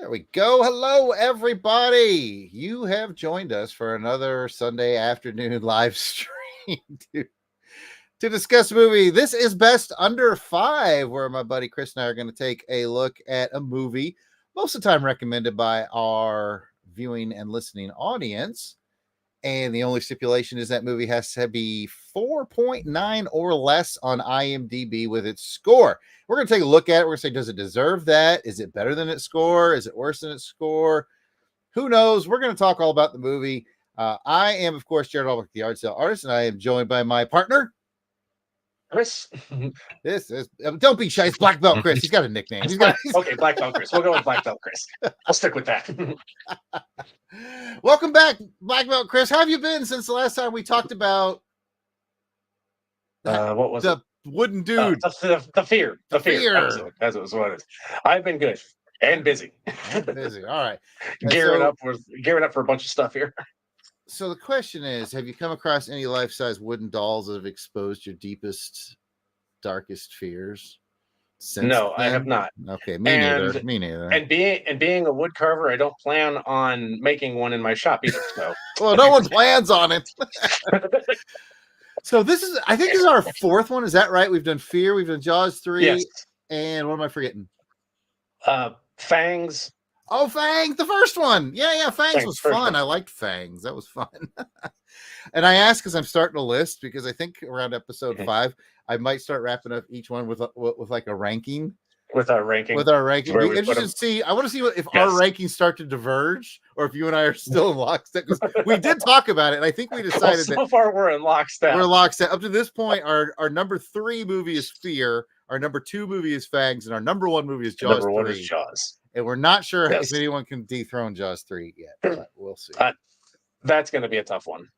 There we go. Hello, everybody. You have joined us for another Sunday afternoon live stream to discuss a movie. This is Best Under 5, where my buddy Chris and I are going to take a look at a movie, most of the time recommended by our viewing and listening audience. And the only stipulation is that movie has to be 4.9 or less on IMDB with its score. We're going to take a look at it. We're going to say, does it deserve that? Is it better than its score? Is it worse than its score? Who knows? We're going to talk all about the movie. I am, of course, Jarrod, the art sale artist, and I am joined by my partner, Chris. This is don't be shy. It's Black Belt Chris. He's got a nickname. Okay, Black Belt Chris. We'll go with Black Belt Chris. I'll stick with that. Welcome back, Black Belt Chris. How have you been since the last time we talked about what was the wooden dude? The fear. The fear. That's what it is. I've been good and busy. Busy. All right. Gearing up for a bunch of stuff here. So the question is, have you come across any life-size wooden dolls that have exposed your deepest, darkest fears? No, I have not. Okay, me neither. And being a wood carver, I don't plan on making one in my shop either. So well, no one plans on it. So I think this is our fourth one. Is that right? We've done Fear, we've done Jaws 3, yes. And what am I forgetting? Fangs. Oh, Fangs, the first one. Yeah, Fangs was fun. I liked Fangs. That was fun. And I asked because I'm starting a list, because I think around episode 5, I might start wrapping up each one with like a ranking. With our ranking. Be interested to see. I want to see if our rankings start to diverge, or if you and I are still in lockstep. Because we did talk about it, and I think we decided so far we're in lockstep. We're lockstep. Up to this point, our number 3 movie is Fear, our number 2 movie is Fangs, and our number 1 movie is Jaws. Number 1 is Jaws. And we're not sure if anyone can dethrone Jaws 3 yet, but we'll see. That's going to be a tough one.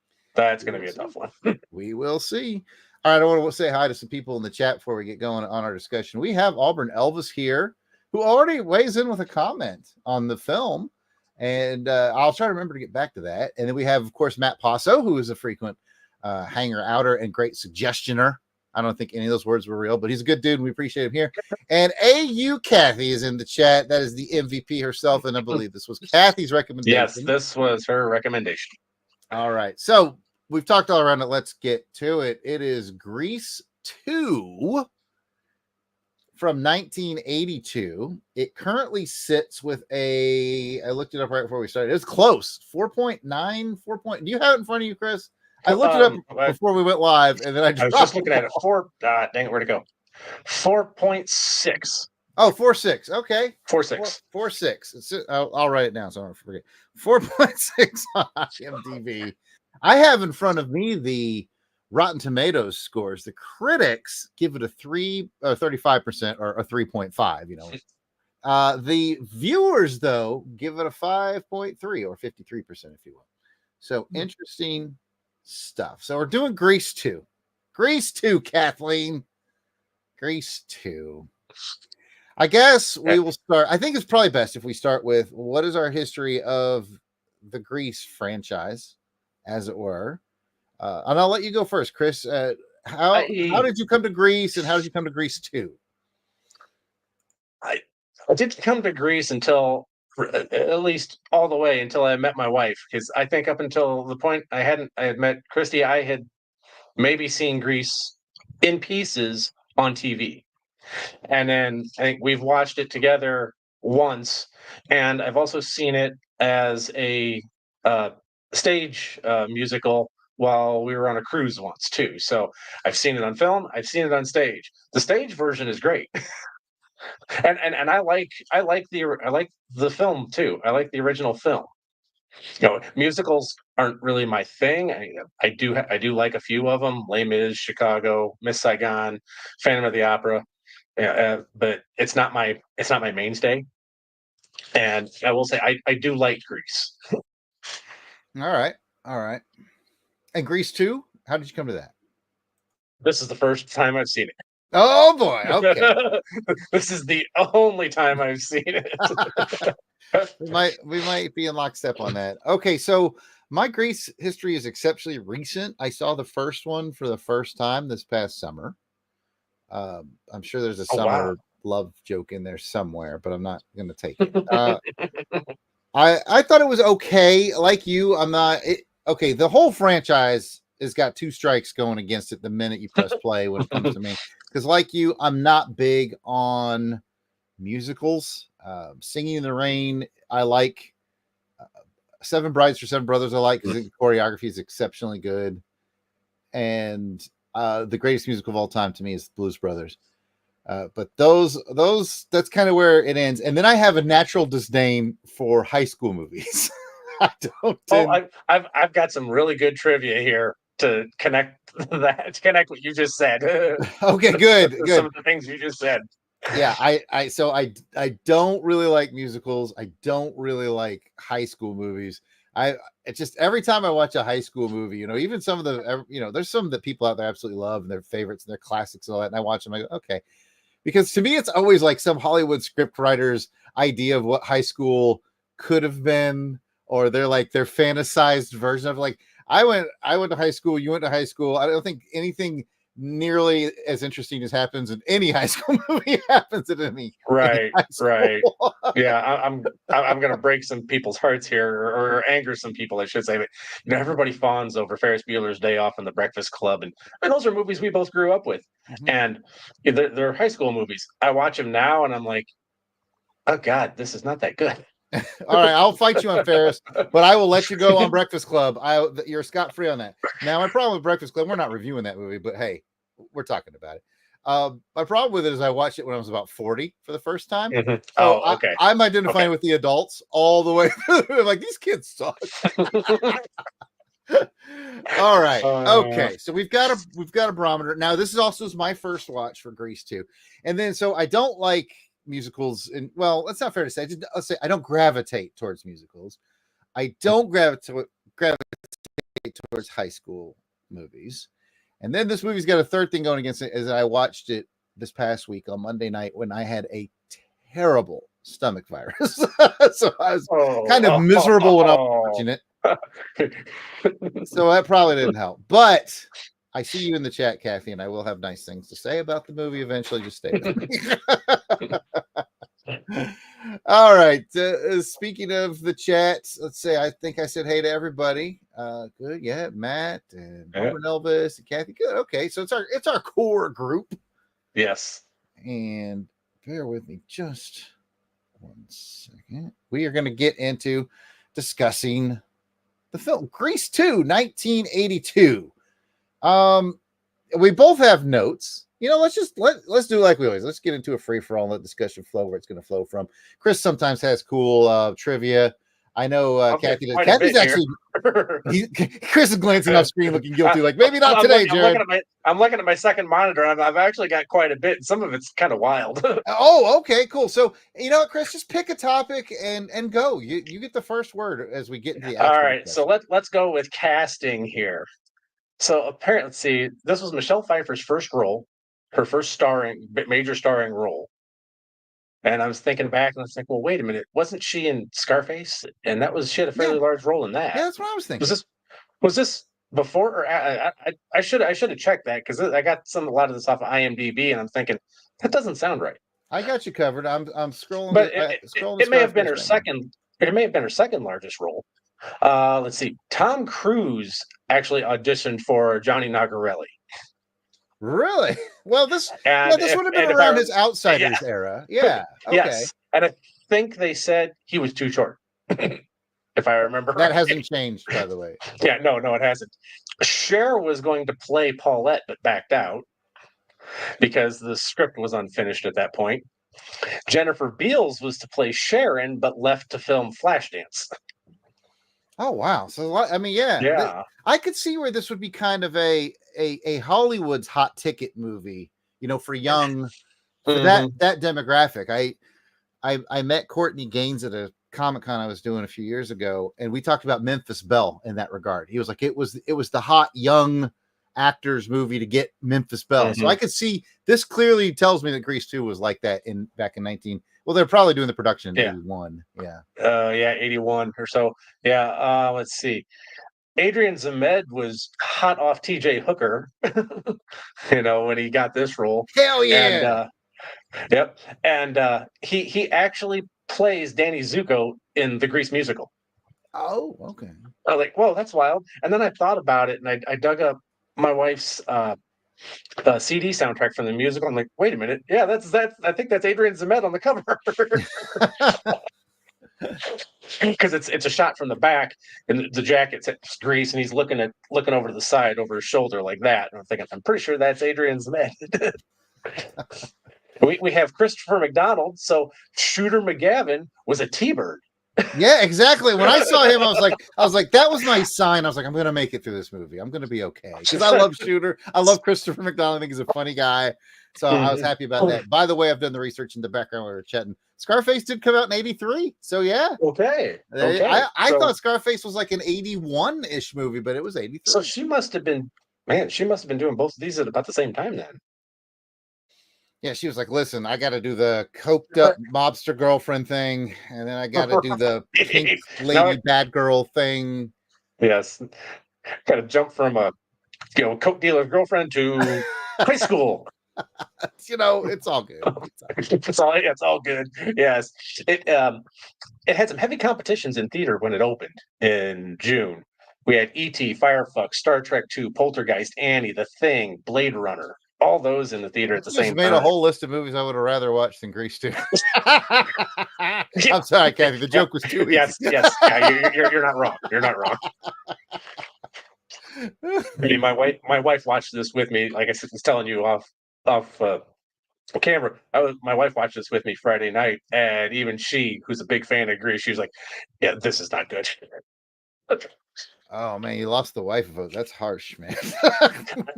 We will see. All right, I want to say hi to some people in the chat before we get going on our discussion. We have Auburn Elvis here, who already weighs in with a comment on the film, and I'll try to remember to get back to that. And then we have, of course, Matt Passo, who is a frequent hanger-outer and great suggestioner. I don't think any of those words were real, but he's a good dude, and we appreciate him here. And AU Kathy is in the chat. That is the MVP herself, and I believe this was Kathy's recommendation. Yes, this was her recommendation. All right. So we've talked all around it. Let's get to it. It is Grease 2 from 1982. It currently sits with I looked it up right before we started. It was close. 4.9, 4 point. Do you have it in front of you, Chris? I looked it up before we went live, and then I was just looking at it. Dang it, where'd it go? 4.6. Oh, 4.6. Okay. 4.6. 4.6. I'll write it down so I don't forget. 4.6 on IMDb. I have in front of me the Rotten Tomatoes scores. The critics give it a 35% or a 3.5, you know. The viewers, though, give it a 5.3 or 53%, if you will. So interesting stuff. So we're doing Grease 2. Grease 2, Kathleen. Grease 2. I guess we will start. I think it's probably best if we start with what is our history of the Grease franchise, as it were. And I'll let you go first, Chris. How did you come to Grease, and how did you come to Grease 2? I didn't come to Grease until, at least all the way until I met my wife, because I think up until the point I had met Christy, I had maybe seen Grease in pieces on TV. And then I think we've watched it together once, and I've also seen it as a stage musical while we were on a cruise once too. So I've seen it on film, I've seen it on stage. The stage version is great. and I like the film too. I like the original film. You know, musicals aren't really my thing. I do like a few of them: Les Mis, Chicago, Miss Saigon, Phantom of the Opera. But it's not my mainstay. And I will say I do like Grease. All right. And Grease 2, how did you come to that? This is the first time I've seen it. Oh boy, okay. This is the only time I've seen it. we might be in lockstep on that. Okay, so my Grease history is exceptionally recent. I saw the first one for the first time this past summer. I'm sure there's a summer love joke in there somewhere, but I'm not going to take it. I thought it was okay. Like you, I'm not. Okay, the whole franchise has got two strikes going against it the minute you press play when it comes to me. Because like you, I'm not big on musicals. Singing in the Rain, I like. Seven Brides for Seven Brothers, I like because the choreography is exceptionally good. And the greatest musical of all time to me is Blues Brothers. But those that's kind of where it ends. And then I have a natural disdain for high school movies. I don't. I've got some really good trivia here to connect what you just said. Okay, good. Some of the things you just said. Yeah, I don't really like musicals. I don't really like high school movies. It's just every time I watch a high school movie, even some of the, there's some that people out there absolutely love and their favorites and their classics and all that. And I watch them, I go, okay. Because to me, it's always like some Hollywood script writer's idea of what high school could have been, or they're like their fantasized version of like, I went to high school, you went to high school. I don't think anything nearly as interesting as happens in any high school movie happens in any right. Yeah, I'm gonna break some people's hearts here, or anger some people, I should say. But everybody fawns over Ferris Bueller's Day Off and The Breakfast Club, and those are movies we both grew up with. And they're high school movies. I watch them now, and I'm like, oh God, this is not that good. All right, I'll fight you on Ferris, but I will let you go on Breakfast Club. You're scot-free on that. Now, my problem with Breakfast Club, we're not reviewing that movie, but hey, we're talking about it. My problem with it is I watched it when I was about 40 for the first time. So okay. I'm identifying with the adults all the way through. Like, these kids suck. All right. Okay. So we've got a barometer. Now, this is also my first watch for Grease 2. And then, so I don't like musicals, and well, that's not fair to say. Let's say I don't gravitate towards musicals. I don't gravitate towards high school movies. And then this movie's got a third thing going against it, is I watched it this past week on Monday night when I had a terrible stomach virus. So I was kind of miserable when I was watching it. So that probably didn't help. But I see you in the chat, Kathy, and I will have nice things to say about the movie eventually. Just stay with me. All right. Speaking of the chat, let's say I think I said hey to everybody. Good. Yeah, Matt and Robert Elvis and Kathy. Good. Okay, so it's our core group. Yes. And bear with me just 1 second. We are going to get into discussing the film Grease 2, 1982. We both have notes. Let's do like we always. Let's get into a free for all and let discussion flow where it's going to flow from. Chris sometimes has cool trivia. I know Kathy does. Kathy's actually Chris is glancing off screen looking guilty, like maybe not today, Jarrod. I'm looking at my second monitor, and I've actually got quite a bit, and some of it's kind of wild. Oh, okay, cool. So you know what, Chris, just pick a topic and go. You get the first word as we get into the actual all right, discussion. So let's go with casting here. So apparently, let's see, this was Michelle Pfeiffer's first role, her first major starring role. And I was thinking back, and I was like, well, wait a minute, wasn't she in Scarface? And she had a fairly large role in that. Yeah, that's what I was thinking. Was this before or I should have checked that, because I got a lot of this off of IMDb, and I'm thinking that doesn't sound right. I got you covered. I'm scrolling. But it may have been her second. It may have been her second largest role. Let's see. Tom Cruise actually auditioned for Johnny Nagarelli. Really? Well, this would have been around his Outsiders era. Yeah. Okay. Yes. And I think they said he was too short. If I remember that hasn't changed, by the way. Yeah, no, it hasn't. Cher was going to play Paulette, but backed out because the script was unfinished at that point. Jennifer Beals was to play Sharon, but left to film Flashdance. Oh wow! So I mean, yeah. I could see where this would be kind of a Hollywood's hot ticket movie, for young, for that demographic. I met Courtney Gaines at a Comic-Con I was doing a few years ago, and we talked about Memphis Belle in that regard. He was like, it was the hot young actors movie to get Memphis Belle. So I could see this clearly tells me that Grease 2 was like that back in 19. Well, they're probably doing the production in 81. Yeah. 81 or so. Yeah. Let's see. Adrian Zemed was hot off TJ Hooker, when he got this role. Hell yeah. Yep. And he actually plays Danny Zuko in the Grease musical. Oh, okay. I was like, whoa, that's wild. And then I thought about it, and I dug up my wife's CD soundtrack from the musical. I'm like, wait a minute, yeah, that's. I think that's Adrian Zemed on the cover, because it's a shot from the back, and the jacket's Grease, and he's looking over to the side over his shoulder like that. And I'm thinking, I'm pretty sure that's Adrian Zemed. we have Christopher McDonald, so Shooter McGavin was a T-Bird. Yeah, exactly. When I saw him, I was like, that was my sign. I was like, I'm gonna make it through this movie. I'm gonna be okay, because I love Shooter. I love Christopher McDonald. I think he's a funny guy. So I was happy about that. By the way, I've done the research in the background while we were chatting. Scarface did come out in '83. So yeah. Okay. I thought Scarface was like an '81-ish movie, but it was '83. So she must have been doing both of these at about the same time then. Yeah, she was like, listen, I got to do the coked up mobster girlfriend thing, and then I got to do the pink lady bad girl thing. Yes. Got to jump from a coke dealer's girlfriend to high school. It's all good. It's all good. Yes. It had some heavy competitions in theater when it opened in June. We had E.T., Firefuck, Star Trek II, Poltergeist, Annie, The Thing, Blade Runner. All those in the theater at the same time. Just made a whole list of movies I would have rather watched than Grease 2. I'm sorry, Kathy. The joke was too easy. Yes. Yeah, you're not wrong. You're not wrong. I mean, my wife watched this with me. Like I was telling you off camera. My wife watched this with me Friday night, and even she, who's a big fan of Grease, she was like, "Yeah, this is not good." Oh man, you lost the wife vote. That's harsh, man.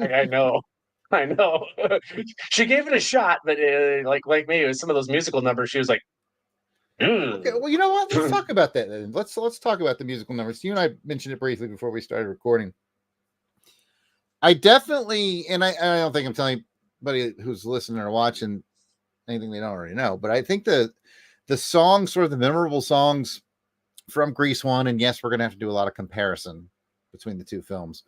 I know. She gave it a shot, but like me, it was some of those musical numbers. She was like, okay, well, you know what? Let's talk about that then. Let's talk about the musical numbers. You and I mentioned it briefly before we started recording. I definitely, and I don't think I'm telling anybody who's listening or watching anything they don't already know, but I think the songs, sort of the memorable songs from Grease 1, and yes, we're going to have to do a lot of comparison between the two films.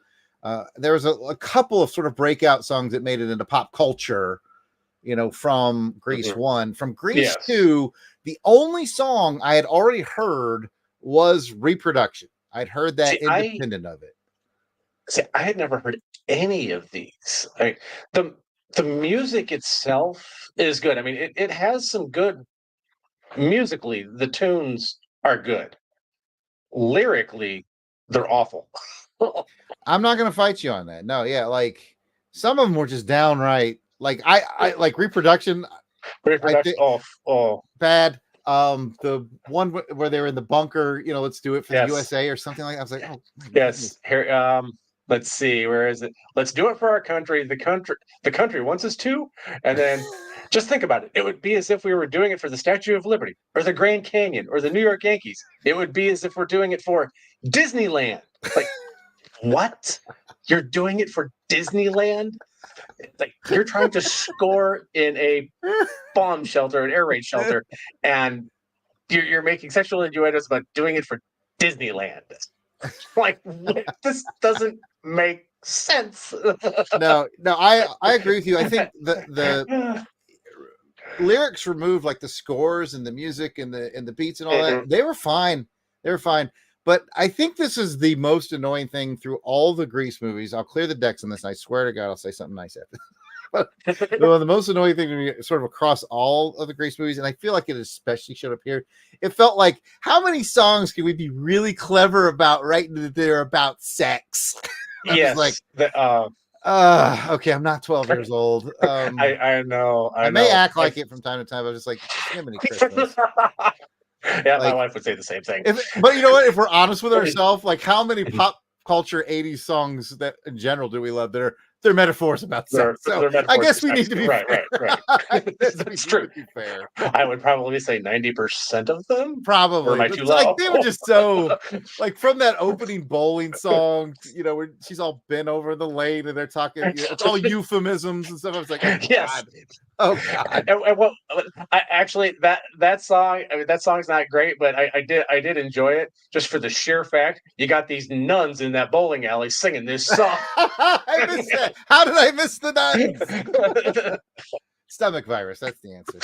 There was a couple of sort of breakout songs that made it into pop culture, from Grease 1. From Grease 2, the only song I had already heard was Reproduction. I'd heard that independent of it. See, I had never heard any of these. The music itself is good. I mean, it has some good musically. The tunes are good. Lyrically, they're awful. I'm not going to fight you on that. No, yeah, like some of them were just downright. Like I like Reproduction. Bad. The one where they're in the bunker. Let's do it for the USA or something like that. I was like, oh, yes. Here, let's see, where is it? Let's do it for our country. The country wants us to. And then just think about it. It would be as if we were doing it for the Statue of Liberty or the Grand Canyon or the New York Yankees. It would be as if we're doing it for Disneyland. Like, what? You're doing it for Disneyland? Like, you're trying to score in a bomb shelter, an air raid shelter, and you're making sexual innuendos about doing it for Disneyland. Like, this doesn't make sense. No, I agree with you. I think the lyrics removed, like the scores and the music and the beats and all that, they were fine. But I think this is the most annoying thing through all the Grease movies. I'll clear the decks on this, and I swear to God, I'll say something nice after. But the most annoying thing to me, sort of across all of the Grease movies, and I feel like it especially showed up here, it felt like, how many songs can we be really clever about writing that they're about sex? Yes. Like, okay, I'm not 12 years old. I know. I may act like it from time to time. I was just like, Jiminy Christmas. Yeah, my wife would say the same thing. But you know what? If we're honest with ourselves, like, how many pop culture 80s songs that in general do we love that are they're metaphors about sex? So I guess we need to be right. That's true. Fair. I would probably say 90% of them. Probably. Or am I too low? Like, they were just so, like, from that opening bowling song, where she's all bent over the lane and they're talking, it's all euphemisms and stuff. I was like, oh, yes. God. Oh God! Actually, that song. I mean, that song's not great, but I did enjoy it just for the sheer fact you got these nuns in that bowling alley singing this song. I missed that. How did I miss the nuns? Stomach virus. That's the answer.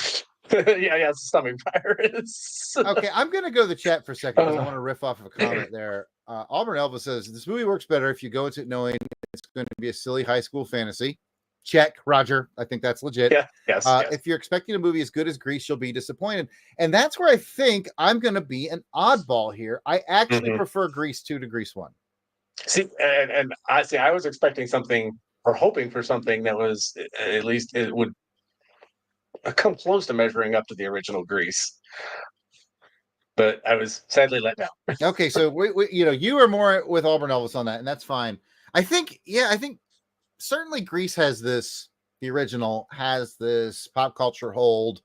Yeah, it's a stomach virus. Okay, I'm going to go to the chat for a second because I want to riff off of a comment there. Auburn Elvis says, this movie works better if you go into it knowing it's going to be a silly high school fantasy. Check, Roger. I think that's legit. Yeah, yes. If you're expecting a movie as good as Grease, you'll be disappointed. And that's where I think I'm going to be an oddball here. I actually prefer Grease 2 to Grease 1. See, and I was expecting something or hoping for something that was at least it would come close to measuring up to the original Grease. But I was sadly let down. Okay, so you are more with Auburn Elvis on that, and that's fine. I think certainly Grease has this. The original has this pop culture hold,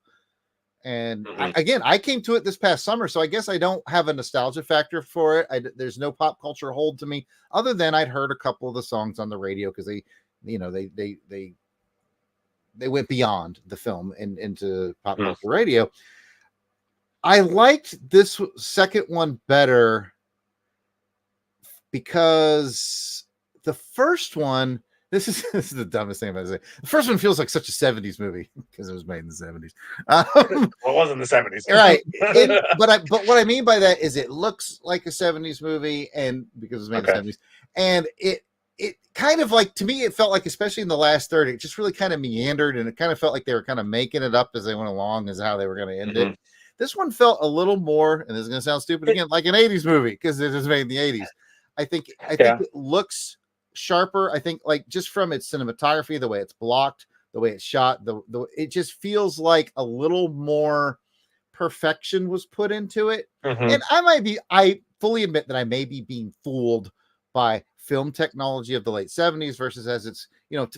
and I came to it this past summer, so I guess I don't have a nostalgia factor for it. There's no pop culture hold to me, other than I'd heard a couple of the songs on the radio because they went beyond the film and into pop culture radio. I liked this second one better because the first one, this is the dumbest thing I'm about to say. The first one feels like such a 70s movie because it was made in the 70s. Well, it wasn't the 70s. Right. But what I mean by that is it looks like a 70s movie, and because it was made in the 70s. And it kind of like, to me, it felt like, especially in the last third, it just really kind of meandered, and it kind of felt like they were kind of making it up as they went along as how they were going to end it. This one felt a little more, and this is going to sound stupid again, like an 80s movie because it was made in the 80s. I think it looks sharper. I think, like, just from its cinematography, the way it's blocked, the way it's shot, it just feels like a little more perfection was put into it. And I fully admit that I may be being fooled by film technology of the late 70s versus as it's,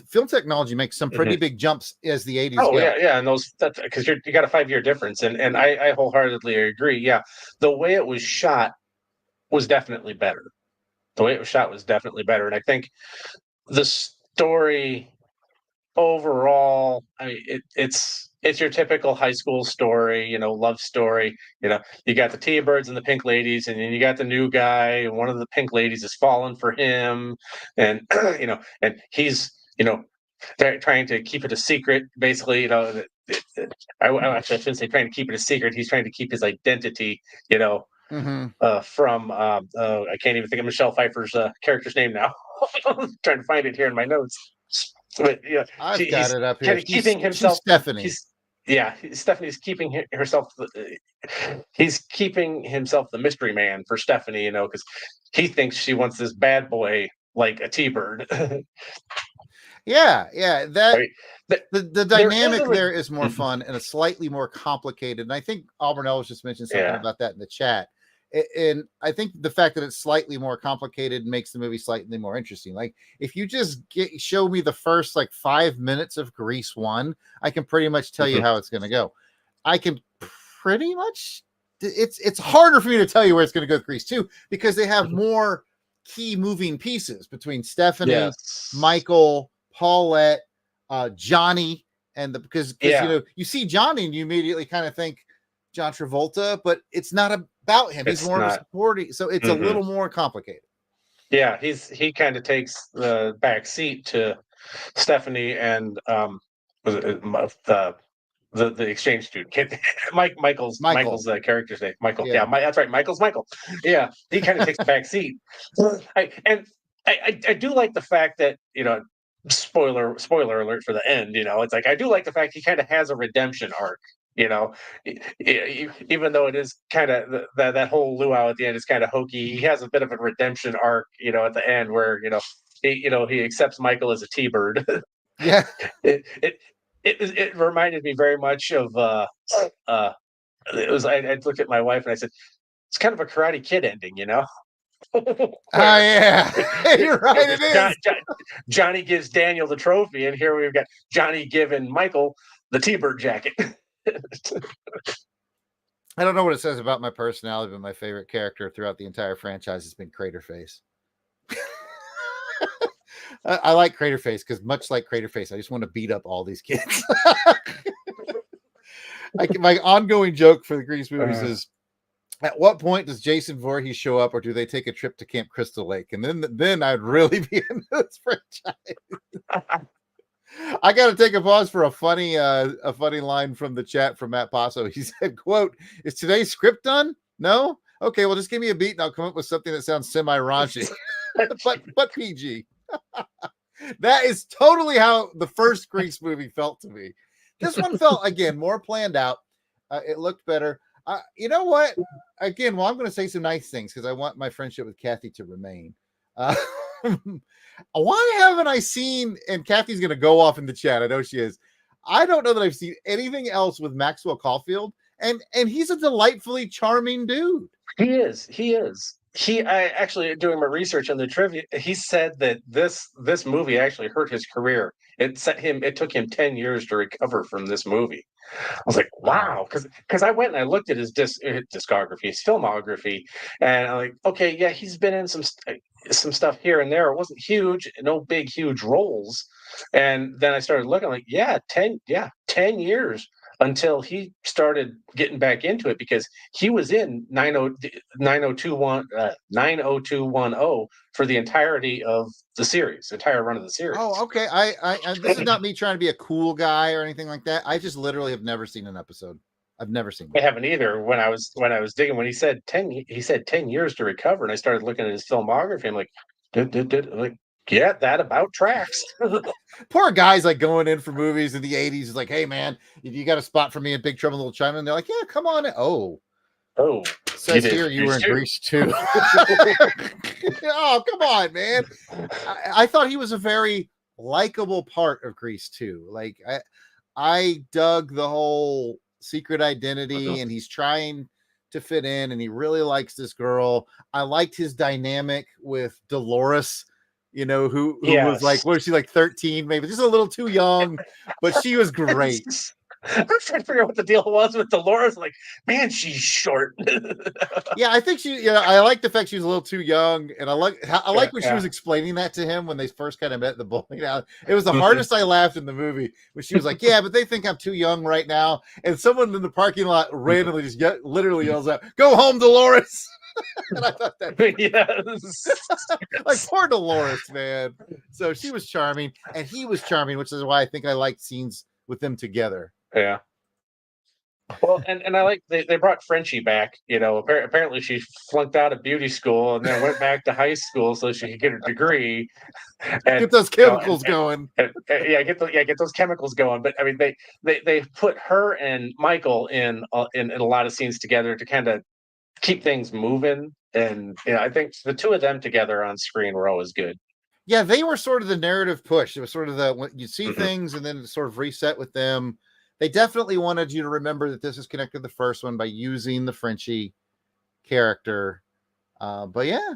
film technology makes some pretty big jumps as the 80s go. Yeah, and that's because you got a 5-year difference, and I wholeheartedly agree. Yeah, the way it was shot was definitely better. And I think the story overall, I mean, it's your typical high school story, love story. You got the T-Birds and the Pink Ladies, and then you got the new guy, and one of the Pink Ladies is falling for him, and and he's they're trying to keep it a secret. Basically, I shouldn't say trying to keep it a secret. He's trying to keep his identity, from I can't even think of Michelle Pfeiffer's character's name now. I'm trying to find it here in my notes. But I've got it up here. Kind of keeping himself. Stephanie. Stephanie's keeping herself. He's keeping himself the mystery man for Stephanie, because he thinks she wants this bad boy like a T-Bird. Yeah. The dynamic there is more fun and a slightly more complicated. And I think Auburn Ellis just mentioned something about that in the chat. And I think the fact that it's slightly more complicated makes the movie slightly more interesting. Like, if you just show me the first 5 minutes of Grease 1, I can pretty much tell you how it's going to go. I can pretty much. It's harder for me to tell you where it's going to go with Grease 2 because they have more key moving pieces between Stephanie, Michael, Paulette, Johnny, and because you see Johnny and you immediately kind of think John Travolta, but it's not about him. He's more of a supporting, so it's a little more complicated. Yeah, he kind of takes the back seat to Stephanie and the exchange student. Michael's character's name. Michael. Yeah, that's right. Michael. Yeah, he kind of takes the back seat. I do like the fact that spoiler alert for the end. It's like I do like the fact he kind of has a redemption arc. Even though it is kind of that whole luau at the end is kind of hokey, he has a bit of a redemption arc, at the end where he accepts Michael as a T-Bird. Yeah, it reminded me very much of it was. I looked at my wife and I said, "It's kind of a Karate Kid ending," yeah, you're right. It is. Johnny gives Daniel the trophy, and here we've got Johnny giving Michael the T-Bird jacket. I don't know what it says about my personality, but my favorite character throughout the entire franchise has been Craterface. I like Craterface because, much like Craterface, I just want to beat up all these kids. My ongoing joke for the Grease movies is, at what point does Jason Voorhees show up, or do they take a trip to Camp Crystal Lake? And then I'd really be into this franchise. I got to take a pause for a funny line from the chat from Matt Passo. He said, "Quote: Is today's script done? No. Okay, well, just give me a beat and I'll come up with something that sounds semi-raunchy, but PG." That is totally how the first Grease movie felt to me. This one felt, again, more planned out. It looked better. You know what? Again, well, I'm going to say some nice things because I want my friendship with Kathy to remain. Why haven't I seen, and Kathy's going to go off in the chat. I know she is. I don't know that I've seen anything else with Maxwell Caulfield. And he's a delightfully charming dude. He is. He is. I actually, doing my research on the trivia, he said that this movie actually hurt his career. It took him 10 years to recover from this movie. I was like, wow, because I went and I looked at his discography, his filmography, and I'm like, okay, yeah, he's been in some stuff here and there. It wasn't huge, no big huge roles. And then I started looking, like, 10 years until he started getting back into it, because he was in 90210 for the entirety of the series, entire run of the series. Oh, okay. I this is not me trying to be a cool guy or anything like that. I just literally have never seen an episode. I've never seen I it. haven't either. When I was digging, when he said 10 years to recover, and I started looking at his filmography, I'm like, I'm like, yeah, that about tracks. Poor guys like going in for movies in the 80s. Is like, hey man, you got a spot for me in Big Trouble in Little China? And they're like, yeah, come on in. Oh, says here you were in Grease too. Oh, come on, man. I thought he was a very likable part of Grease too. Like I dug the whole secret identity, and he's trying to fit in, and he really likes this girl. I liked his dynamic with Dolores, who was like, what was she, like 13, maybe just a little too young, but she was great. I'm trying to figure out what the deal was with Dolores. Like, man, she's short. Yeah, I think I like the fact she was a little too young, and I like when she was explaining that to him when they first kind of met the bowling alley. It was the hardest I laughed in the movie when she was like, "Yeah, but they think I'm too young right now," and someone in the parking lot randomly just literally yells out, "Go home, Dolores!" And I thought that, yes, like, poor Dolores, man. So she was charming, and he was charming, which is why I think I liked scenes with them together. Yeah. Well, and I like they brought Frenchie back. Apparently she flunked out of beauty school and then went back to high school so she could get her degree and get those chemicals going. Get those chemicals going. But I mean, they put her and Michael in a lot of scenes together to kind of keep things moving. And I think the two of them together on screen were always good. Yeah, they were sort of the narrative push. It was sort of when you see things and then it sort of reset with them. They definitely wanted you to remember that this is connected to the first one by using the Frenchie character. But yeah,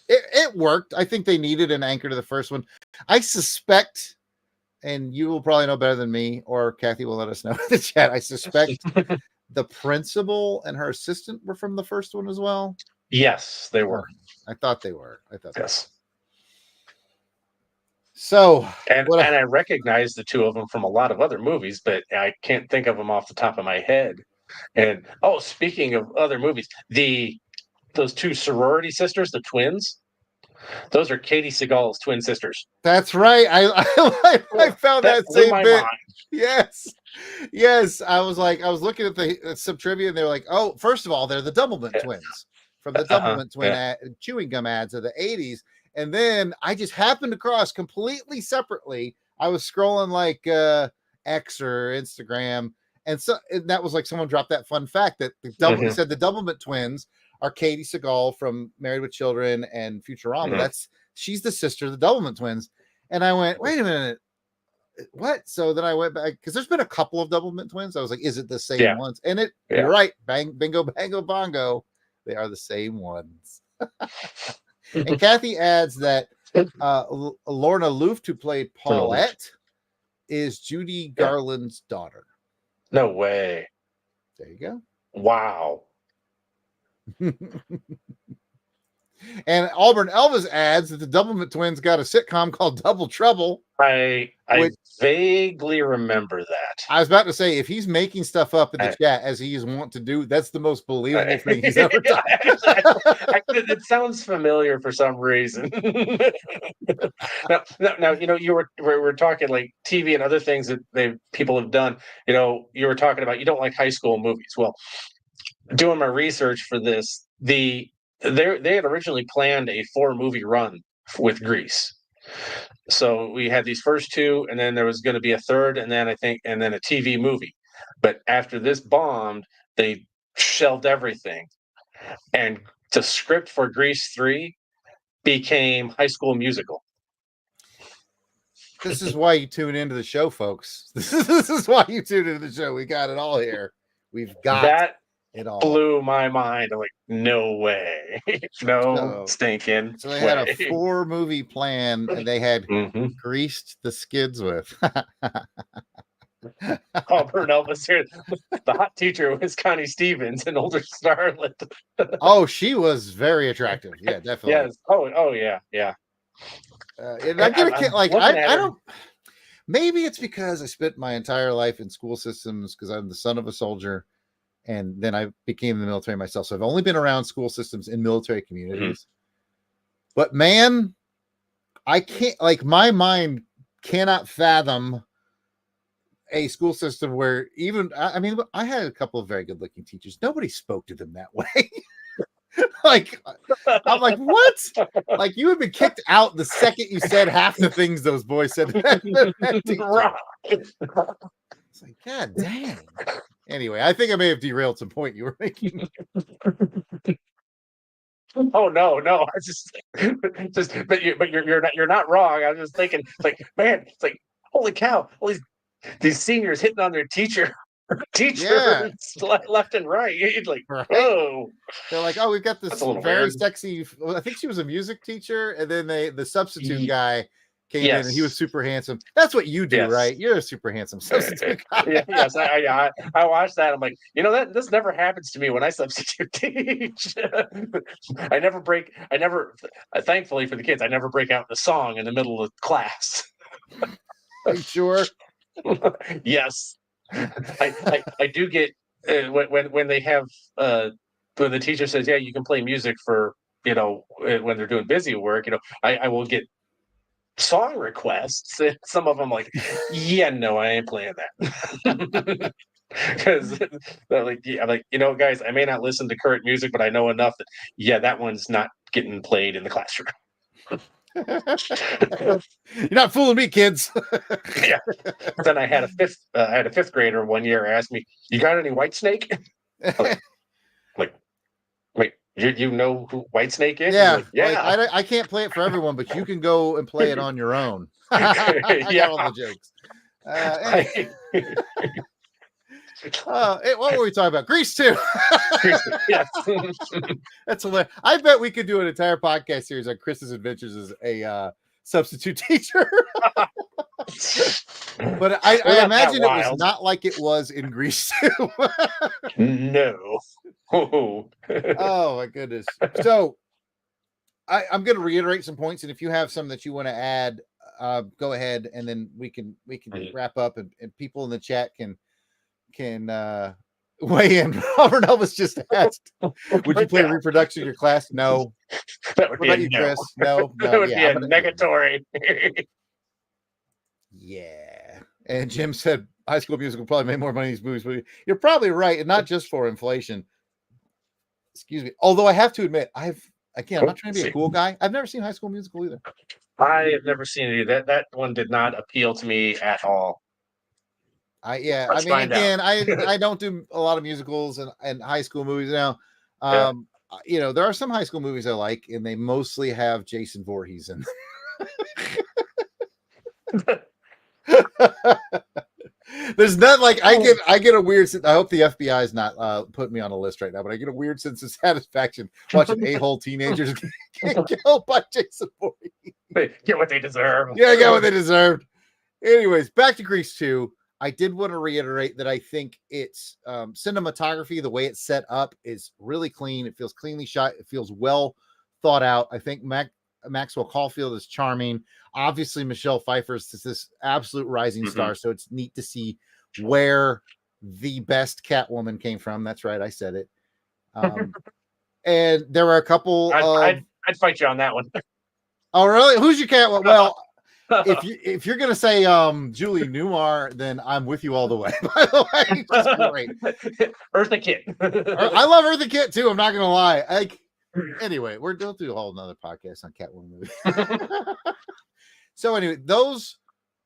it worked. I think they needed an anchor to the first one. I suspect, and you will probably know better than me, or Kathy will let us know in the chat, I suspect the principal and her assistant were from the first one as well. Yes, they were. I thought they were. Yes. So, and I recognize the two of them from a lot of other movies, but I can't think of them off the top of my head. And speaking of other movies, those two sorority sisters, the twins, those are Katie Seagal's twin sisters. That's right. I found that same bit. Mind. Yes. I was looking at some trivia, and they were like, oh, first of all, they're the Doublemint twins from the Doublemint twin chewing gum ads of the 80s. And then I just happened across completely separately. I was scrolling like X or Instagram, and that was like someone dropped that fun fact that said the Doublemint twins are Katie Seagal from Married with Children and Futurama. She's the sister of the Doublemint twins. And I went, wait a minute, what? So then I went back, because there's been a couple of Doublemint twins. I was like, is it the same ones? And you're right, bingo bango bongo, they are the same ones. And Kathy adds that Lorna Luft, who played Paulette, is Judy Garland's daughter. No way. There you go. Wow. And Auburn Elvis adds that the Doublemint twins got a sitcom called Double Trouble. I which- vaguely remember that. I was about to say, if he's making stuff up in the chat as he is wont to do, that's the most believable thing he's ever done. It sounds familiar for some reason. Now, you know, we're talking like TV and other things that people have done. You know, you were talking about you don't like high school movies. Well, doing my research for this, they had originally planned a 4-movie run with Grease. So we had these first 2, and then there was going to be a third, and then a TV movie. But after this bombed, they shelved everything, and the script for Grease 3 became High School Musical. This is why you tune into the show, folks. This is why you tune into the show. We got it all here. We've got that. It all blew my mind. I'm like, no way, stinking. So they had a 4-movie plan, and they had greased the skids with. Auburn Elvis here. The hot teacher was Connie Stevens, an older starlet. Oh, she was very attractive. Yeah, definitely. Yes. Oh yeah. And I don't. Maybe it's because I spent my entire life in school systems because I'm the son of a soldier. And then I became in the military myself. So I've only been around school systems in military communities. But man, I can't, like, my mind cannot fathom a school system where even, I mean, I had a couple of very good looking teachers. Nobody spoke to them that way. Like, I'm like, what? Like, you had been kicked out the second you said half the things those boys said. It's like, God dang. Anyway, I think I may have derailed some point you were making. Oh no! I but you're not wrong. I was just thinking, it's like, man, it's like, holy cow! All these seniors hitting on their teachers left and right. It's like, oh, they're like, oh, we've got this very sexy. I think she was a music teacher, and then the substitute guy came in and he was super handsome. That's what you do, right? You're a super handsome substitute guy. Yes, I watched that. I'm like, you know, that this never happens to me when I substitute teach. Thankfully for the kids, I never break out the song in the middle of class. Are you sure? Yes. I do get when they have when the teacher says, yeah, you can play music for, you know, when they're doing busy work, you know, I will get song requests. Some of them like, yeah, no, I ain't playing that. Because like, you know, guys, I may not listen to current music, but I know enough that, yeah, that one's not getting played in the classroom. You're not fooling me, kids. Yeah. Then I had a fifth grader one year ask me, you got any Whitesnake? Like, wait, you know who Whitesnake is? Yeah, like, yeah. Like, I can't play it for everyone, but you can go and play it on your own. I got all the jokes. What were we talking about? Grease 2. Yes. That's hilarious. I bet we could do an entire podcast series on Chris's adventures as a substitute teacher. But I imagine it was not like it was in Grease 2. No. Oh my goodness. So I'm going to reiterate some points, and if you have some that you want to add, go ahead, and then we can wrap up, and people in the chat can weigh in. Robert Elvis just asked, would you play reproduction in your class? No. That would be a no. Chris? No. That would be a negatory. Yeah. And Jim said High School Musical probably made more money in these movies, but you're probably right, and not just for inflation. Excuse me. Although I have to admit, I'm not trying to be a cool guy. I've never seen High School Musical either. I have never seen it either. That one did not appeal to me at all. I don't do a lot of musicals and high school movies now. You know, there are some high school movies I like, and they mostly have Jason Voorhees in them. There's not like I get a weird. I hope the FBI is not putting me on a list right now, but I get a weird sense of satisfaction watching a-hole teenagers get killed by Jason Voorhees. They get what they deserve. Yeah, I got what they deserved. Anyways, back to Grease 2. I did want to reiterate that I think it's cinematography, the way it's set up is really clean. It feels cleanly shot. It feels well thought out. I think Maxwell Caulfield is charming. Obviously, Michelle Pfeiffer is this absolute rising star. So it's neat to see where the best Catwoman came from. That's right, I said it. And there were a couple. I'd fight you on that one. Oh, really? Who's your Catwoman? Well, if you're gonna say Julie Newmar, then I'm with you all the way. By the way, just great. Eartha Kitt. I love Eartha Kitt too. I'm not gonna lie. Anyway, we're going to do a whole another podcast on Catwoman movie. So anyway, those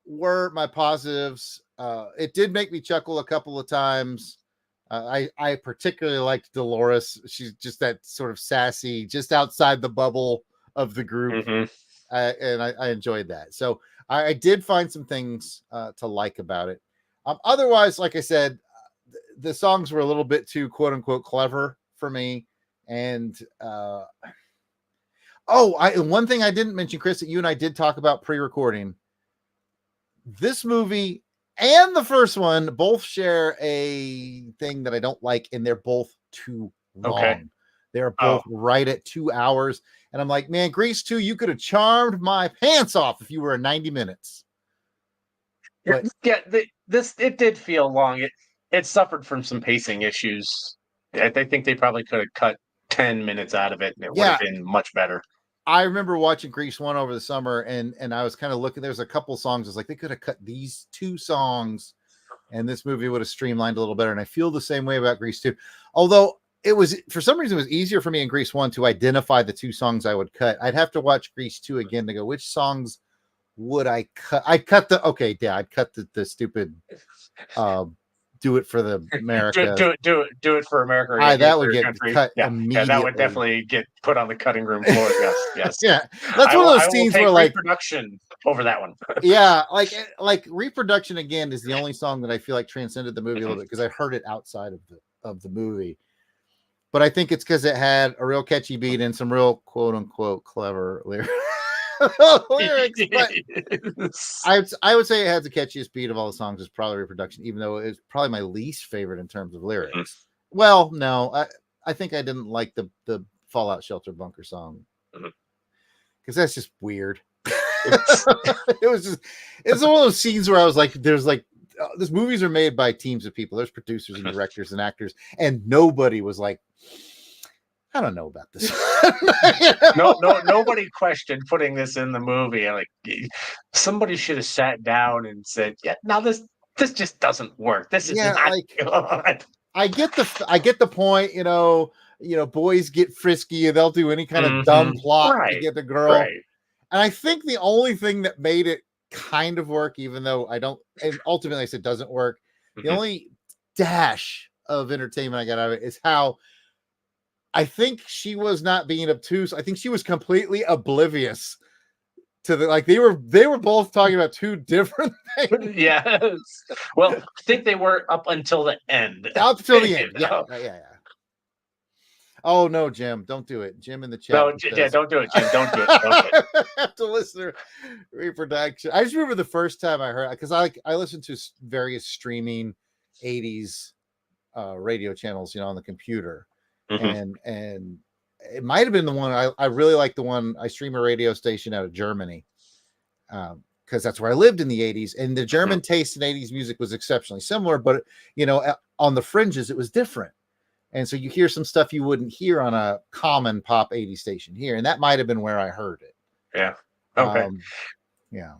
were my positives. It did make me chuckle a couple of times. I particularly liked Dolores. She's just that sort of sassy, just outside the bubble of the group. And I enjoyed that. So I did find some things to like about it. Otherwise, like I said, the songs were a little bit too quote unquote clever for me. And one thing I didn't mention, Chris, that you and I did talk about pre-recording. This movie and the first one both share a thing that I don't like, and they're both too long. Okay. They're both right at 2 hours. And I'm like, man, Grease 2, you could have charmed my pants off if you were 90 minutes. But, it did feel long. It suffered from some pacing issues. I think they probably could have cut 10 minutes out of it, and it would have been much better. I remember watching Grease 1 over the summer, and I was kind of looking. There's a couple songs. I was like, they could have cut these 2 songs, and this movie would have streamlined a little better. And I feel the same way about Grease 2. Although it was, for some reason, it was easier for me in Grease 1 to identify the 2 songs I would cut. I'd have to watch Grease 2 again to go, which songs would I cut? I'd cut I'd cut the stupid Do It for the America. Do it for America. That would get cut immediately. Yeah, that would definitely get put on the cutting room floor. Yes. Yeah, that's one of those scenes where like reproduction over that one. Yeah, like Reproduction again is the only song that I feel like transcended the movie a little bit because I heard it outside of the movie. But I think it's because it had a real catchy beat and some real quote unquote clever lyrics. But I would say it has the catchiest beat of all the songs. Is probably Reproduction, even though it's probably my least favorite in terms of lyrics. Well, no, I think I didn't like the Fallout Shelter Bunker song because that's just weird. It's one of those scenes where I was like, there's like these movies are made by teams of people. There's producers and directors and actors, and nobody was like, I don't know about this. Nobody questioned putting this in the movie. Like somebody should have sat down and said, "Yeah, now this just doesn't work. This is not good." I get the point. You know, boys get frisky and they'll do any kind of dumb plot to get the girl. Right. And I think the only thing that made it kind of work, even though I don't, and ultimately I said doesn't work. The only dash of entertainment I got out of it is how. I think she was not being obtuse. I think she was completely oblivious to they were both talking about 2 different things. Yes. Well, I think they were up until the end. Up until the end. Yeah. Oh no, Jim, don't do it. Jim in the chat. No, don't do it, Jim. Don't do it. I have to listen to Reproduction. I just remember the first time I heard, because I listened to various streaming 80s radio channels, on the computer. And it might have been the one I really like. The one I stream a radio station out of Germany because that's where I lived in the 80s, and the German taste in 80s music was exceptionally similar, but on the fringes it was different, and so you hear some stuff you wouldn't hear on a common pop 80s station here, and that might have been where I heard it. Yeah. Okay. Yeah.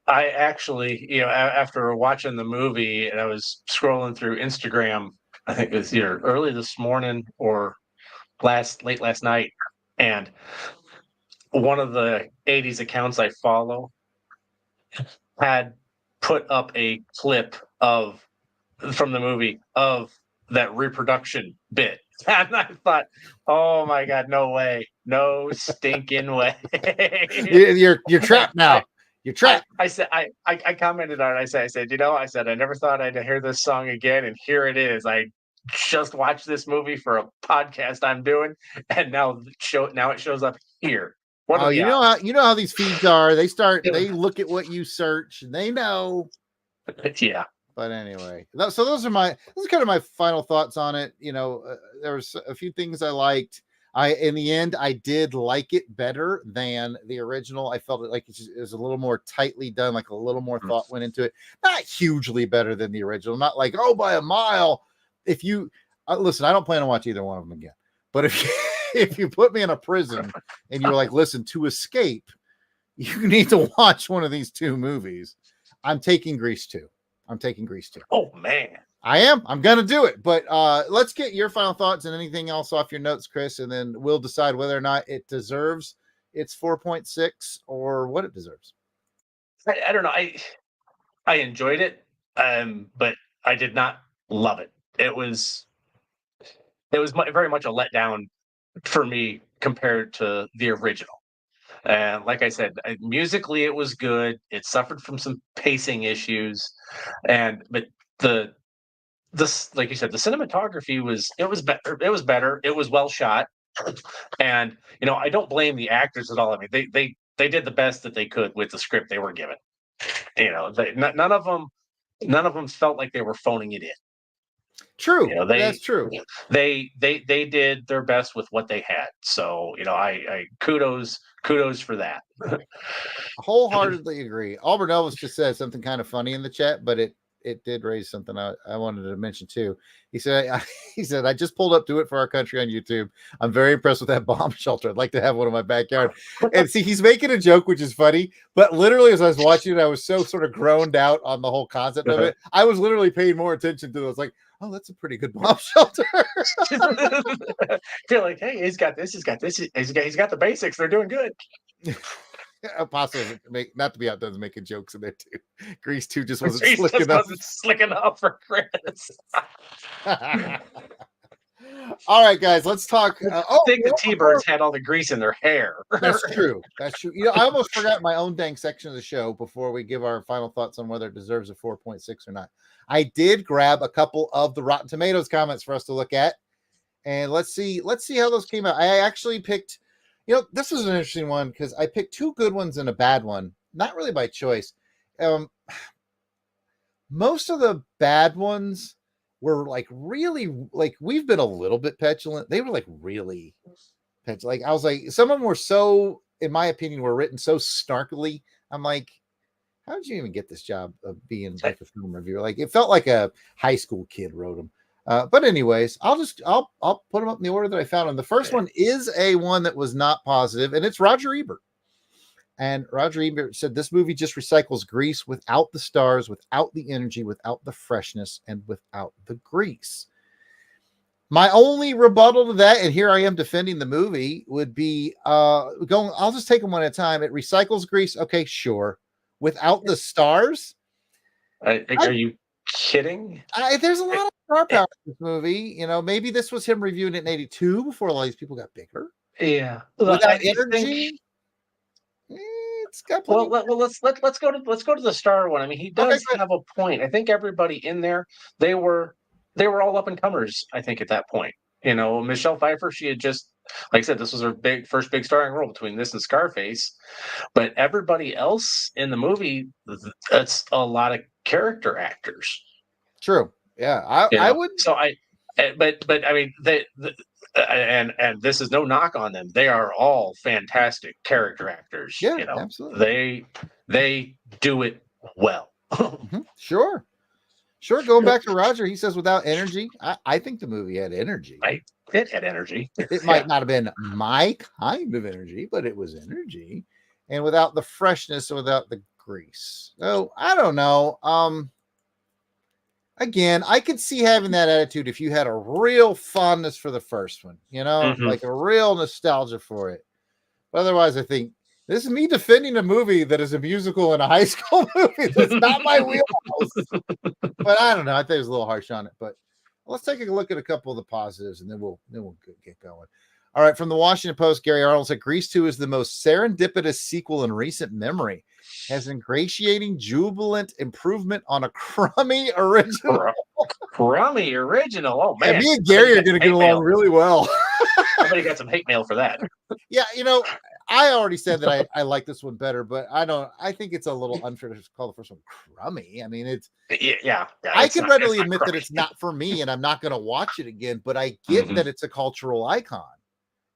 I actually, after watching the movie, and I was scrolling through Instagram. I think it was either early this morning or late last night. And one of the 80s accounts I follow had put up a clip from the movie of that Reproduction bit. And I thought, oh my God, no way. No stinking way. You're trapped now. You're trapped. I commented on it. I said, I never thought I'd hear this song again, and here it is. I just watched this movie for a podcast I'm doing, and now it shows up here. You know how these feeds are. They look at what you search, and they know. Yeah. But anyway, so those are kind of my final thoughts on it. There was a few things I liked. In the end, I did like it better than the original. I felt it like it was a little more tightly done, like a little more thought went into it. Not hugely better than the original, not like, oh, by a mile. If you listen, I don't plan to watch either one of them again. But if you put me in a prison and you're like, listen, to escape, you need to watch one of these two movies. I'm taking Grease 2. Oh man. I am. I'm going to do it. But let's get your final thoughts and anything else off your notes, Chris, and then we'll decide whether or not it deserves its 4.6 or what it deserves. I don't know. I enjoyed it, but I did not love it. It was very much a letdown for me compared to the original. And like I said, musically it was good. It suffered from some pacing issues, but this, like you said, the cinematography was better. It was better. It was well shot, and I don't blame the actors at all. I mean, they did the best that they could with the script they were given. None of them felt like they were phoning it in. True, that's true. They did their best with what they had. So I kudos for that. Wholeheartedly agree. Auburn Elvis just said something kind of funny in the chat, but it did raise something I wanted to mention too. He said, I just pulled up to it for our country on YouTube. I'm very impressed with that bomb shelter. I'd like to have one in my backyard. And see, he's making a joke, which is funny, but literally as I was watching it, I was so sort of groaned out on the whole concept of it. I was literally paying more attention to it. I was like, oh, that's a pretty good bomb shelter. Feel like, hey, he's got this, he's got the basics. They're doing good. Possibly not to be outdone making jokes in there too. Grease 2 just wasn't slick enough for Chris. All right, guys, let's talk. I think the T-Birds had all the grease in their hair. That's true. I almost forgot my own dang section of the show before we give our final thoughts on whether it deserves a 4.6 or not. I did grab a couple of the Rotten Tomatoes comments for us to look at, and let's see how those came out. I actually picked. This was an interesting one because I picked two good ones and a bad one, not really by choice. Most of the bad ones were like really, like we've been a little bit petulant. They were like really petulant. Like I was like, some of them were so, in my opinion, were written so snarkily. I'm like, how did you even get this job of being like a film reviewer? Like it felt like a high school kid wrote them. But anyways, I'll put them up in the order that I found them. The first one is a one that was not positive, and it's Roger Ebert. And Roger Ebert said this movie just recycles Grease without the stars, without the energy, without the freshness, and without the grease. My only rebuttal to that, and here I am defending the movie, would be I'll just take them one at a time. It recycles Grease. Okay, sure. Without the stars? Are you kidding? There's a lot of star power in this movie. Maybe this was him reviewing it in 82 before a lot of these people got bigger. Yeah. Without energy, it's got plenty. Well, let's go to the star one. I mean, he does have a point. I think everybody in there, they were all up and comers, I think, at that point. Michelle Pfeiffer, she had just, like I said, this was her first big starring role between this and Scarface. But everybody else in the movie, that's a lot of character actors. True. Yeah, I would. So but I mean, and this is no knock on them. They are all fantastic character actors. Yeah, absolutely. They do it well. Mm-hmm. Sure. Going back to Roger, he says without energy. I think the movie had energy. It had energy. It might not have been my kind of energy, but it was energy. And without the freshness, without the grease. So I don't know. Again, I could see having that attitude if you had a real fondness for the first one, like a real nostalgia for it. But otherwise, I think this is me defending a movie that is a musical and a high school movie. That's not my wheelhouse. But I don't know. I think it was a little harsh on it. But let's take a look at a couple of the positives, and then we'll get going. All right, from the Washington Post, Gary Arnold said Grease 2 is the most serendipitous sequel in recent memory. Has ingratiating, jubilant improvement on a crummy original. Crummy original. Oh man, me and Gary are going to get along really well. Somebody got some hate mail for that. Yeah, I already said that I like this one better, but I think it's a little unfair to call the first one crummy. I mean, it's I can readily admit that it's not for me, and I'm not going to watch it again. But I get that it's a cultural icon.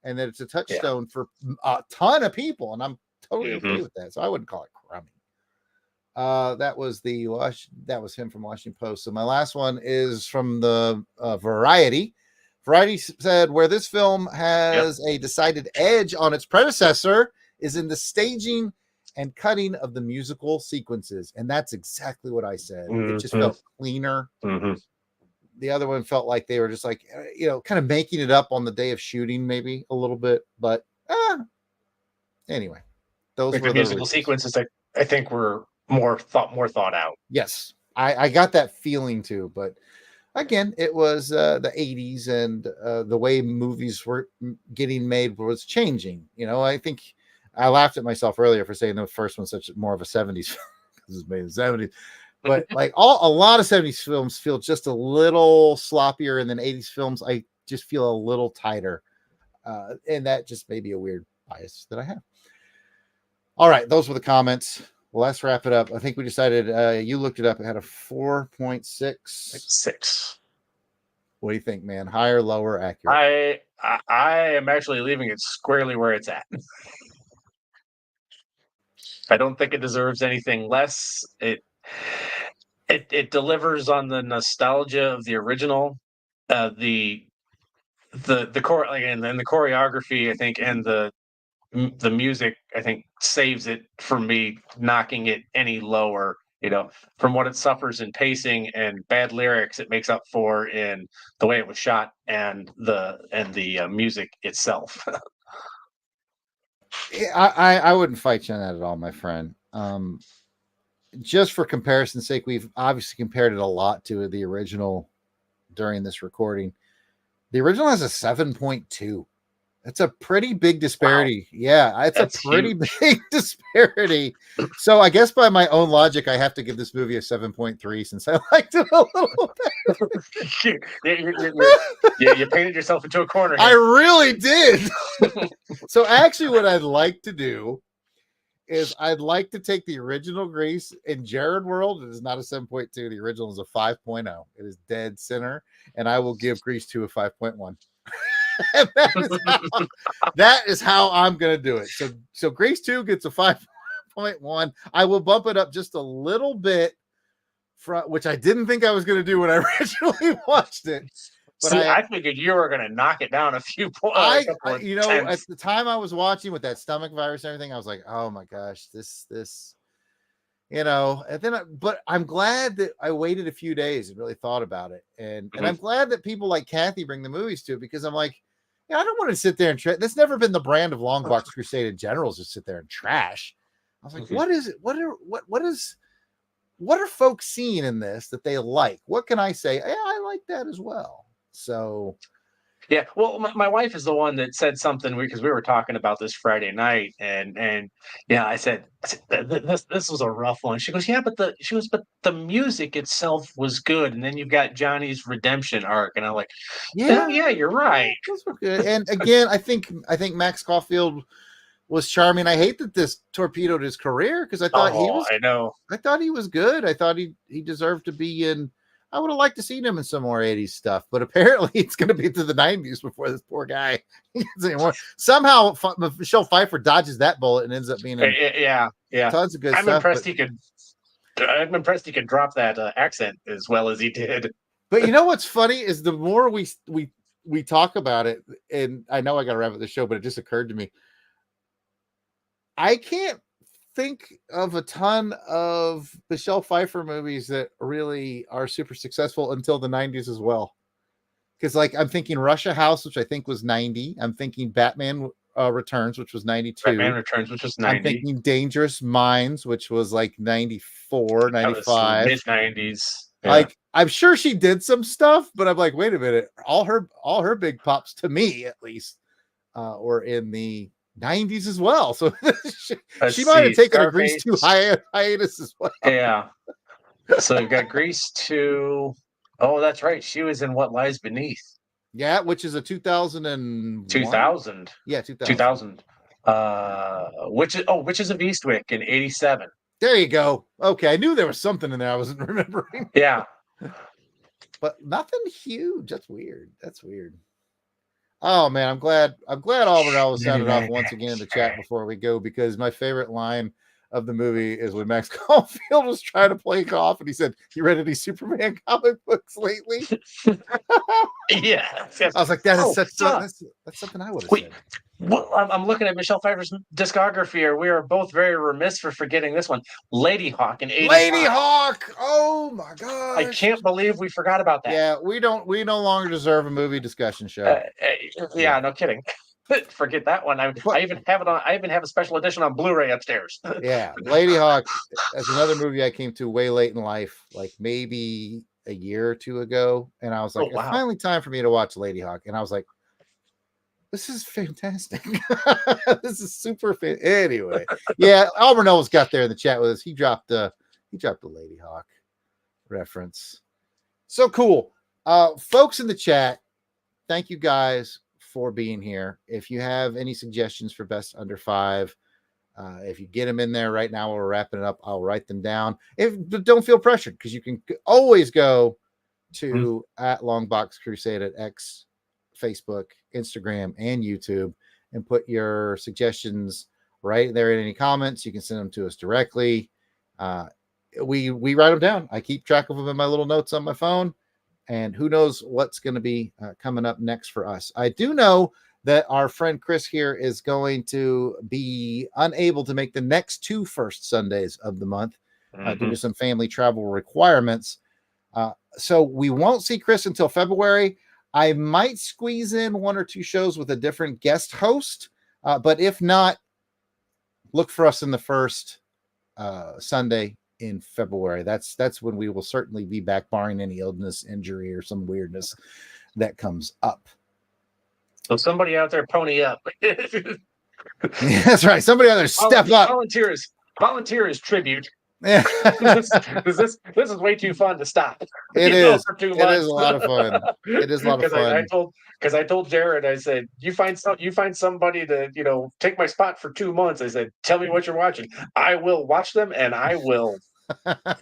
and that it's a touchstone for a ton of people, and I'm totally okay with that. So I wouldn't call it crummy. That was him from Washington Post. So my last one is from the Variety. Variety said, where this film has a decided edge on its predecessor is in the staging and cutting of the musical sequences. And that's exactly what I said. It just felt cleaner. The other one felt like they were just like, kind of making it up on the day of shooting, maybe a little bit. But anyway, those were the musical sequences that I think were more thought out. Yes, I got that feeling too. But again, it was the 80s, and the way movies were getting made was changing. I think I laughed at myself earlier for saying the first one's more of a 70s film because it's made in the 70s. But like a lot of 70s films feel just a little sloppier, and then 80s films I just feel a little tighter. And that just may be a weird bias that I have. All right, those were the comments. Well, let's wrap it up. I think we decided you looked it up. It had a 4.6. 6. What do you think, man? Higher, lower, accurate? I am actually leaving it squarely where it's at. I don't think it deserves anything less. It delivers on the nostalgia of the original, the core, and the choreography, I think, and the music, I think, saves it for me knocking it any lower. From what it suffers in pacing and bad lyrics, it makes up for in the way it was shot and the music itself. I wouldn't fight you on that at all, my friend. Just for comparison's sake, we've obviously compared it a lot to the original during this recording. The original has a 7.2. That's a pretty big disparity. Wow. Yeah, that's a pretty big disparity. So I guess by my own logic, I have to give this movie a 7.3 since I liked it a little bit. You painted yourself into a corner here. I really did. So actually what I'd like to do is I'd like to take the original Grease in Jarrod World. It is not a 7.2. The original is a 5.0. It is dead center. And I will give Grease 2 a 5.1. that is how I'm going to do it. So Grease 2 gets a 5.1. I will bump it up just a little bit, which I didn't think I was going to do when I originally watched it. But I figured you were going to knock it down a few points. At the time I was watching with that stomach virus and everything, I was like, oh my gosh, this, and then, but I'm glad that I waited a few days and really thought about it. And I'm glad that people like Kathy bring the movies to it, because I'm like, I don't want to sit there and that's never been the brand of Longbox Crusade in general, is to sit there and trash. I was like, what is it? What are folks seeing in this that they like? What can I say? Yeah, I like that as well. So yeah, well, my wife is the one that said something, because we were talking about this Friday night, and I said this was a rough one. She goes, but the music itself was good, and then you've got Johnny's redemption arc, and I'm like, yeah, you're right. Those were good. And again, I think Max Caulfield was charming. I hate that this torpedoed his career, because I thought I thought he was good. I thought he deserved to be in. I would have liked to see him in some more 80s stuff, but apparently it's going to be to the 90s before this poor guy gets anymore. Somehow Michelle Pfeiffer dodges that bullet and ends up being in tons of good stuff. I'm impressed he could drop that accent as well as he did. But you know what's funny is the more we talk about it, and I know I got to wrap up the show, but it just occurred to me, I can't think of a ton of Michelle Pfeiffer movies that really are super successful until the 90s as well. Because I'm thinking Russia House, which I think was 90. I'm thinking Batman Returns, which was 92. Batman Returns, which was 90. I'm thinking Dangerous Minds, which was 94, 95. Mid-90s. Yeah. I'm sure she did some stuff, but I'm like, wait a minute. All her big pops, to me at least, were in the 90s as well. So she might have taken a Grease 2 hiatus as well. Yeah. So you've got Grease 2. Oh, that's right. She was in What Lies Beneath. Yeah, which is a 2000. Yeah, 2000. Which is of Eastwick in 87. There you go. Okay, I knew there was something in there I wasn't remembering. Yeah. But nothing huge. That's weird. Oh man, I'm glad Auburn was sounded off Anyway. once again in the chat before we go, because my favorite line of the movie is when Max Caulfield was trying to play golf and he said, "You read any Superman comic books lately?" Yeah. I was like, that is Oh, that's something I would have Wait. said. Well, I'm looking at Michelle Pfeiffer's discography here. We are both very remiss for forgetting this one, Lady Hawk in '85. Lady Hawk. Oh my gosh. I can't believe we forgot about that. Yeah, we no longer deserve a movie discussion show. Yeah, no kidding. Forget that one. I even have it on. I even have a special edition on Blu-ray upstairs. Yeah, Lady Hawk. That's another movie I came to way late in life, like maybe a year or two ago, and I was like, wow. it's finally time for me to watch Lady Hawk, and I was like, this is fantastic. This is super fan. Anyway, yeah, Auburn Ellis got there in the chat with us. He dropped the Lady Hawk reference. So cool. Folks in the chat, thank you guys for being here. If you have any suggestions for best under 5, if you get them in there right now, we're wrapping it up. I'll write them down. But don't feel pressured, because you can always go to at LONGBOX CRUSADE at X, Facebook, Instagram, and YouTube, and put your suggestions right there in any comments. You can send them to us directly. We write them down. I keep track of them in my little notes on my phone, and who knows what's going to be coming up next for us. I do know that our friend Chris here is going to be unable to make the next 2 first Sundays of the month due to some family travel requirements. So we won't see Chris until February. I might squeeze in 1 or 2 shows with a different guest host, but if not, look for us in the first Sunday in February. That's when we will certainly be back, barring any illness, injury, or some weirdness that comes up. So somebody out there pony up. That's right. Somebody out there step up. Volunteer as tribute. Yeah. this is way too fun to stop. It is. It is a lot of fun. It is a lot of fun. Because I told Jarrod, I said, you find somebody to take my spot for 2 months. I said, tell me what you're watching. I will watch them, and I will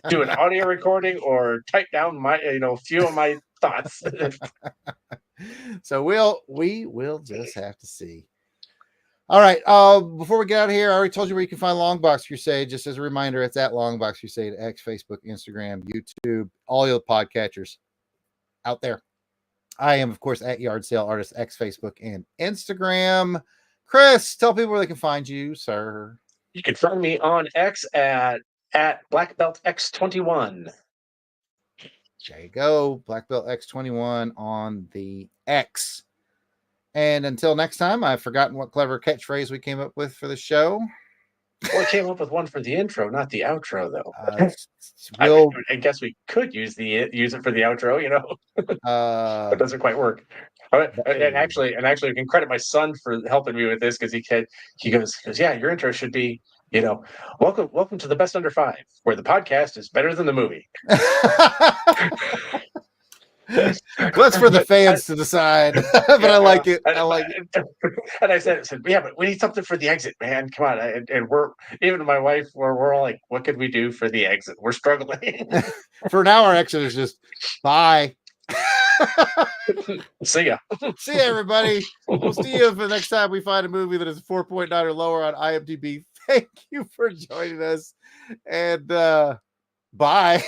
do an audio recording or type down my few of my thoughts. So we will just have to see. All right. Before we get out of here, I already told you where you can find Longbox Crusade. Just as a reminder, it's at Longbox Crusade, X, Facebook, Instagram, YouTube, all your podcatchers out there. I am, of course, at Yard Sale Artist, X, Facebook, and Instagram. Chris, tell people where they can find you, sir. You can find me on X at BlackBeltX21. There you go. Black Belt X21 on the X. And until next time, I've forgotten what clever catchphrase we came up with for the show. Well, I came up with one for the intro, not the outro, though. I guess we could use it for the outro, it doesn't quite work. And actually, I can credit my son for helping me with this, because he goes, yeah, your intro should be, welcome to the Best Under 5, where the podcast is better than the movie. That's for the fans to decide, but I like it. I like it. And I said, yeah, but we need something for the exit, man. Come on. And we're, even my wife, we're all like, what could we do for the exit? We're struggling. For now, our exit is just bye. See ya. See ya, everybody. We'll see you for the next time we find a movie that is 4.9 or lower on IMDb. Thank you for joining us, and bye.